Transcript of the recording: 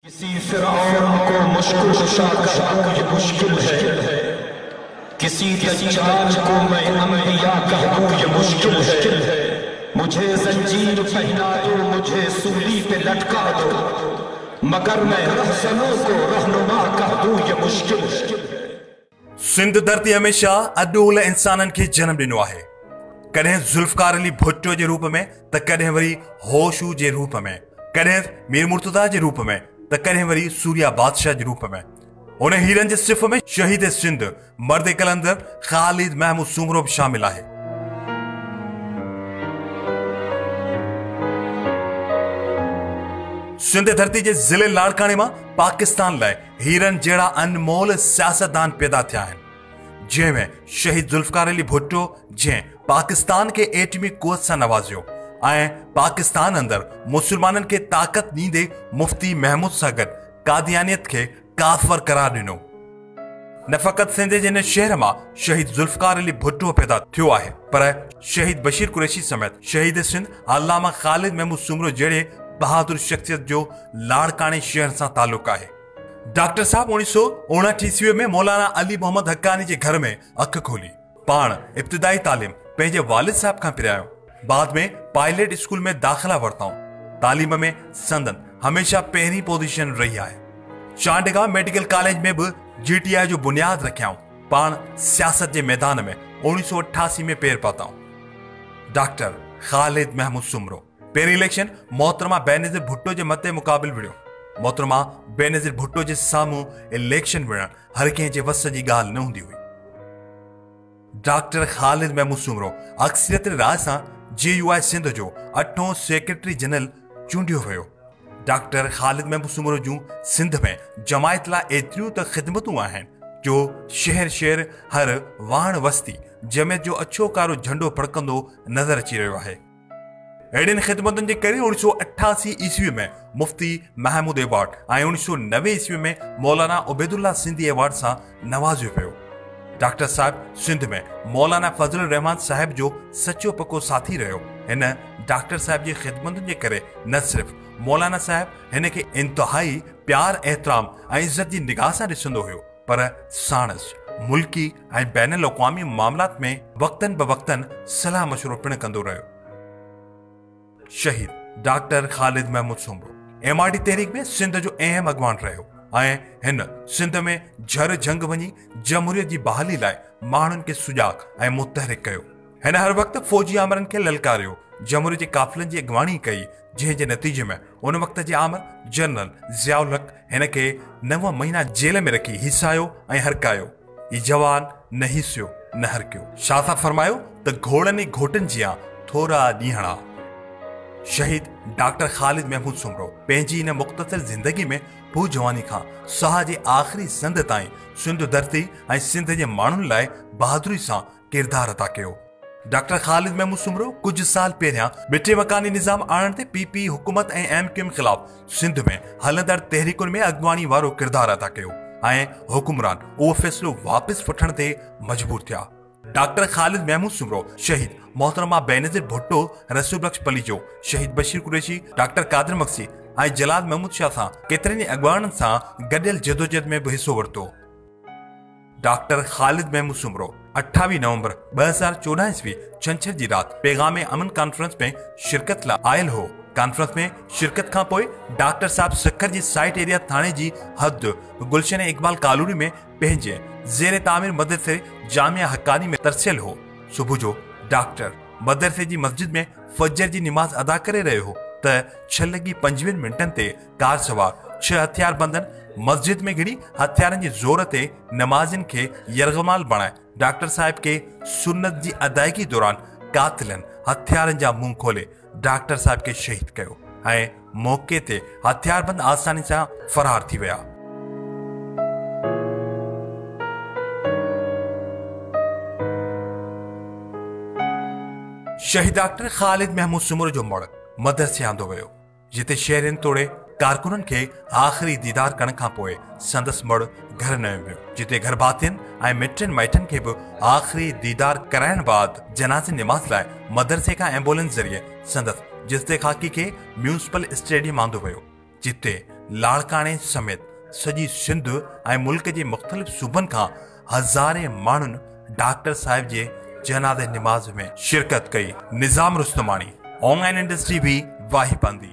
किसी फिरौन को मुश्किल कुशा कहूं ये मुश्किल है, किसी दज्जाल को मैं अंबिया कहूं ये मुश्किल है। मुझे जंजीर पहना दो, मुझे सूली पे लटका दो, मगर मैं रहसनों को रहनुमा कह दूं ये मुश्किल है। सिंध धरती हमेशा अडोल इंसानन खे जन्म दिनो आहे, कदें जुल्फकार अली भुट्टो जे रूप में त कदें वरी होशू जे रूप में, कदें मीर मुर्तजा जे रूप में त कदें वरी सूर्या बादशाह जे रूप में। उन हीरन जे सिर्फ में शहीद सिंध मर्द कलंदर खालिद महमूद सुमरो भी शामिल आहे। सिंध धरती जे जिले लाड़काने में पाकिस्तान लाए हीरन जड़ा अनमोल सियासतदान पैदा थिया आहिनि, जंहिंमें शहीद जुल्फकार अली भुट्टो जंहिं पाकिस्तान के एटमी कुवत सां नवाज़ियो ऐं पाकिस्तान अंदर मुसलमानन के ताकत ॾींदे मुफ्ती महमूद सां गॾु कादियानियत के काफ़र करार ॾिनो। न फ़क़त सिंध जे हिन शहर मां शहीद जुल्फकार अली भुट्टो पैदा थियो आहे, पर शहीद बशीर कुरैशी समेत शहीद सिंध अल्लामा खालिद महमूद सुमरो जहिड़े बहादुर शख्सियत जो लाड़काने शहर सां ताल्लुक़ आहे। डॉक्टर साहब 1959 ईस्वी में मौलाना अली मोहम्मद हक्कानी जे घर में अख खोली। पाण इब्तिदाई तालीम पंहिंजे वालिद साहब खां पिरायो, बाद में पायलट स्कूल में दाखिला वरताऊं। तालीम में संदन हमेशा पहिरीं पोजीशन रही आहे। चांडगा मेडिकल कॉलेज में भी GTI जो बुनियाद रखियाऊं। पाण सियासत के मैदान में 1988 में पैर पाताऊं। डॉक्टर खालिद महमूद सुमरो पहिरीं इलेक्शन मोहतरमा बेनज़ीर भुट्टो जे मते मुक़ाबिल विढ़ियो। मोहतरमा बेनज़ीर भुट्टो जे साम्हूं इलेक्शन विढ़ण हर कंहिं जे वस जी ॻाल्हि न हूंदी हुई। डॉक्टर खालिद महमूद सुमरो अक्सरियत राय सां GUI सिंध जो 8हों सेक्रेटरी जनरल चूंडियो वियो। डॉक्टर खालिद महमूद सुमरो जूं सिंध में जमायत लाइ एतिरियूं त ख़िदमतूं आहिनि जो शहर शहर हर वाण वस्ती जमायत जो अछो कारो झंडो फड़कंदो नज़र अची रहियो आहे। अहिड़ियुनि ख़िदमतुनि जे करे 1988 ईस्वी में मुफ्ती महमूद अवार्ड ऐं 1990 ईस्वी में मौलाना उबैदुल्ला सिंधी अवार्ड सां नवाज़ियो वियो। डॉक्टर साहब सिंध में मौलाना फजल रहमान साहब जो सचो पको साथी रहियो। हिन डॉक्टर साहब जी ख़िदमतुनि जे करे न सिर्फ़ मौलाना साहब हिन खे इंतहाई प्यार एहतराम ऐं इज़त जी निगाह सां ॾिसंदो हुयो, पर साणस मुल्की ऐं बैन अक़वामी मामलात में वक़्तन बवक़्तन सलाह मशवरो पिणु कंदो रहियो। शहीद डॉक्टर खालिद महमूद सुमरो MRD तहरीक में सिंध जो अहम अॻवान रहियो ऐं हिन सिंध में झर जंग वञी जमहूरियत जी बहाली लाइ माण्हुनि खे सुजाग ऐं मुतहरिक कयो। हिन हर वक़्तु फ़ौजी आमरनि खे ललकारियो, जमहूरियत जे काफ़िलनि जी अॻवानी कई, जंहिं जे नतीजे में उन वक़्त जे आमर जनरल ज़ियाउल हक़ हिन खे 9 महीना जेल में रखी हिसायो ऐं हरकायो। ही जवान न हिसियो न हरकियो। छा था फरमायो त घोड़नि ऐं घोटनि जियां थोरा ॾींहणा। शहीद डॉक्टर खालिद महमूद सुमरो पंहिंजी इन मुख़्तसर ज़िंदगी में भू जवानी खां साह जे आख़िरी संद ताईं सिंध धरती ऐं सिंध जे माण्हुनि लाइ बहादुरी सां किरदारु अदा कयो। डॉक्टर खालिद महमूद सुमरो कुछ साल पहिरियां बिटे मकानी निज़ाम आणण ते PP हुकूमत ऐं MQM ख़िलाफ़ सिंध में हलंदड़ तहरीकुनि में अॻवानी वारो किरदारु अदा कयो ऐं हुकुमरान उहो फ़ैसिलो वापसि वठण ते मजबूर थिया। डॉक्टर खालिद महमूद सुमरो शहीद मोहतरमा बेनज़ीर भुट्टो, रसूल बख्श पलीजो, शहीद बशीर कुरैशी, डॉक्टर कादिर मक्सी ऐं जलाल महमूद शाह सां केतिरनि ई अॻवाननि सां गॾियल जदोजहद में बि हिसो वरितो। डॉक्टर खालिद महमूद सुमरो 28 नवंबर 2014 ईस्वी छंछर जी राति पैगाम अमन कॉन्फ्रेंस में शिरकत लाइ आयल हो। कॉन्फ्रेंस में शिरकत खां पोइ डॉक्टर साहब सखर जी साइट एरिया थाणे जी हद गुलशन इकबाल कॉलोनी में पंहिंजे ज़ेर तामीर मदरसे जामिया हक्कानी में तरसियल हो। सुबुह जो डॉक्टर मदरसे जी मस्जिद में फजर जी निमाज़ अदा करे रहियो हो त 6:25 ते कार सवार 6 हथियारबंदनि मस्जिद में घिड़ी हथियारनि जे ज़ोर ते नमाज़िन खे यरगमाल बणाए डॉक्टर साहब के सुन्नत जी अदायगी दौरान कातिलनि हथियारनि जा मुंह खोले डॉक्टर साहब के शहीद कयो ऐं मौके ते हथियारबंद आसानी सां फरार थी विया। शहीद डॉक्टर खालिद महमूद सुमरो जो मुड़ मदरसे आंदो वियो, जिते शहरनि तोड़े कारकुननि खे आख़िरी दीदार करण खां पोइ संदसि मुड़ घर न वियो, जिते घर भातियुनि ऐं मिटनि माइटनि खे बि आख़िरी दीदार कराइण बाद जनाज़े निमाज़ लाइ मदरसे खां एम्बुलेंस ज़रिए संदसि जिस्ते खाकी के म्यूनिसिपल स्टेडियम आंदो वियो, जिते लाड़काणे समेत सजी सिंध ऐं मुल्क जे मुख़्तलिफ़ सूबनि खां हज़ारे माण्हुनि डॉक्टर साहिब जे जनाज़े निमाज़ में शिरकत कई। निज़ाम रुस्तमानी ऑनलाइन इंडस्ट्री भी वाही पंदी।